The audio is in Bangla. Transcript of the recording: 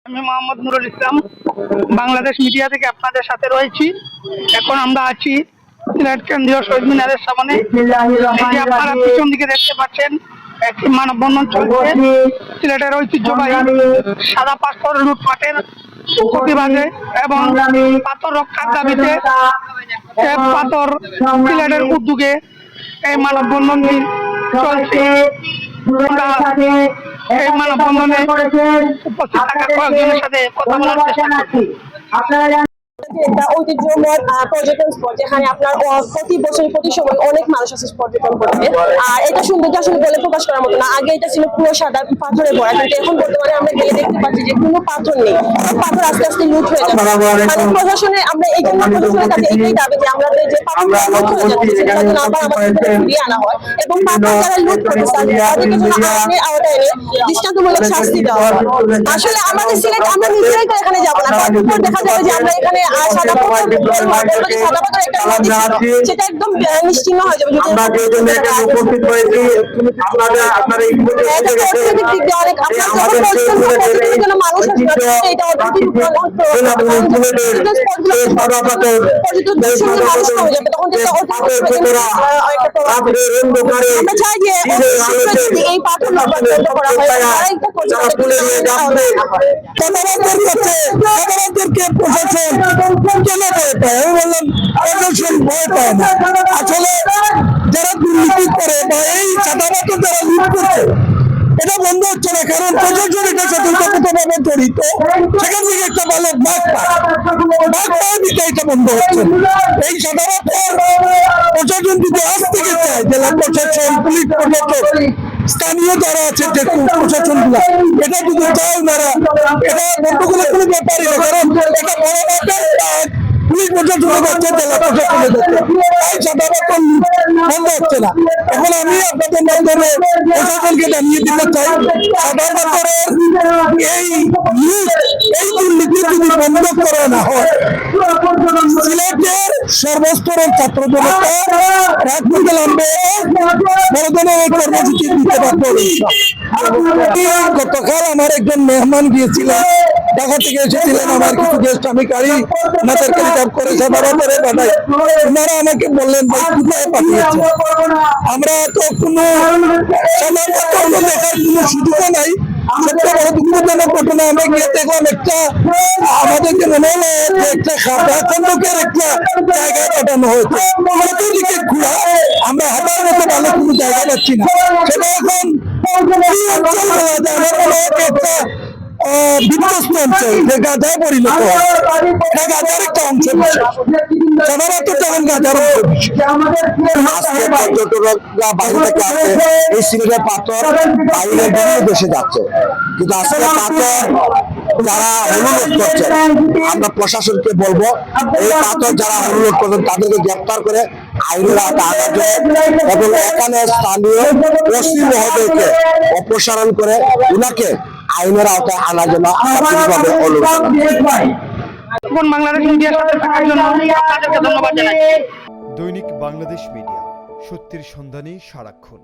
আমি মোহাম্মদ নুরুল ইসলাম, বাংলাদেশ মিডিয়া থেকে আপনাদের সাথে রয়েছি। এখন আমরা আছি সিলেট কেন্দ্রীয় শহীদ মিনারের সামনে। আপনারা পিছন দিকে দেখতে পাচ্ছেন একটি মানববন্ধন চলছে। সিলেটের ঐতিহ্যবাহী সাদা পাথর লুটপাটের প্রতিবাদে এবং পাথর রক্ষার দাবিতে পাথর সিলেটের উদ্যোগে এই মানববন্ধনটি চলছে। এই মানববন্ধনে উপস্থিত থাকা কয়েকজনের সাথে কথা বলার চেষ্টা করছি। একটা ঐতিহ্যময় পর্যটন স্পট, যেখানে আপনার প্রতি বছর প্রতি সময় অনেক মানুষ আসে পর্যটন করতে। আর এটা সৌন্দর্য আসলে বলে প্রকাশ করার মতো না। আগে এটা ছিল পুরো সাদা পাথরে ভরা, কিন্তু এখন বর্তমানে আমরা গেলে দেখতে পাচ্ছি যে কোনো পাথর নেই। সব পাথর আস্তে আস্তে লুট হয়ে যাচ্ছে। মানে প্রশাসনে আমরা এই জন্য প্রশাসনের কাছে এটাই দাবি যে আমাদের যে পাথরগুলো লুট হয়ে যাচ্ছে সেটা যেন আবার আমাদের ফিরিয়ে আনা হয়, এবং পাথর যারা লুট করতেছে তাদেরকে যেন আইনের আওতায় এনে দৃষ্টান্তমূলক শাস্তি দেওয়া হয়। আসলে আমাদের সিলেট, আমরা নিজেরাই তো এখানে যাবো না, তারপর দেখা যাবে যে আমরা এখানে সাদা পাথর সাদা পাথর একটা নদী ছিল, সেটা একদম নিশ্চিহ্ন হয়ে যাবে। উপস্থিত হয়েছি আপনাদের মানুষ আমরা চাই যে এই পাথর করা হয়, ভয় পায় না। আসলে যারা দুর্নীতি করে বা এই চাঁদাবাজি যারা লুট করছে এটা বন্ধ হচ্ছে না, কারণ প্রশাসন এটার সাথে ওতপ্রোতভাবে জড়িত। সেখান থেকে একটা ভালো ভাগ পাওয়া দিতে এটা বন্ধ হচ্ছে। এই চাঁদাবাজ প্রশাসন যদি আজ থেকে চায়, জেলা প্রশাসন, পুলিশ প্রশাসন, স্থানীয় যারা আছে যে প্রশাসন গুলা, এটা যদি চায় ওনারা, এটা বন্ধ করে কোনো ব্যাপারই না, কারণ এটা বড় ব্যাপার। পুলিশ প্রশাসনের যাচ্ছে, জেলা প্রশাসনের যাচ্ছে, এই চাঁদাবাজ বন্ধ হচ্ছে না। এখন আমি আপনাদের মাধ্যমে প্রশাসনকে জানিয়ে দিতে চাই, চাঁদাবাজের এই দুর্নীতি যদি বন্ধ করা না হয়, সিলেটের সর্বস্তরের ছাত্র জনতা রাজপথে নামবে, বড় ধরনের কর্মসূচি দিতে পারবো। গতকাল আমার একজন মেহমান গিয়েছিলেন, ঢাকা থেকে এসেছিলেন, আমার কিছু গেস্ট, আমি গাড়ি ওনাদেরকে রিজার্ভ করে সাধারণে পাঠাই। ওনারা আমাকে বললেন ভাই কোথায় পাঠিয়েছে, আমরা তো কোনো দেখার কোনো সুযোগও নাই। সবচেয়ে বড় দুঃখজনক ঘটনা, আমরা গিয়ে দেখলাম একটা, আমাদেরকে মনে হলো যে একটা খাতা খন্দকের একটা জায়গায় পাঠানো হয়েছে, চতুর্দিকে ঘোরা, আমরা হাঁটার মতো ভালো কোনো জায়গা পাচ্ছি না। সেটা এখন অঞ্চল বলা যায়, আমার মনে হয় একটা বিধ্বস্ত অঞ্চল, যে গাজায় পরিণত হয়। এটা গাজার একটা অংশ, সাধারণত যেমন গাজার পর্যটকরা বাইরে থেকে আসে, এই সিলেটের পাথর বাইরে বিভিন্ন দেশে যাচ্ছে, কিন্তু আজকে পাথর যারা অনুরোধ করছে, আমরা প্রশাসনকে বলবো এই পাথর যারা অনুরোধ করছেন তাদেরকে গ্রেপ্তার করে আইনের আওতায় আনার জন্য, এবং এখানে স্থানীয় ওসি মহোদয়কে অপসারণ করে উনাকে আইনের আওতায় আনার জন্য অনুরোধ। বাংলাদেশ মিডিয়ার সাথে থাকার জন্য আপনাদেরকে ধন্যবাদ জানাই। দৈনিক বাংলাদেশ মিডিয়া, সত্যের সন্ধানে সারাক্ষণ।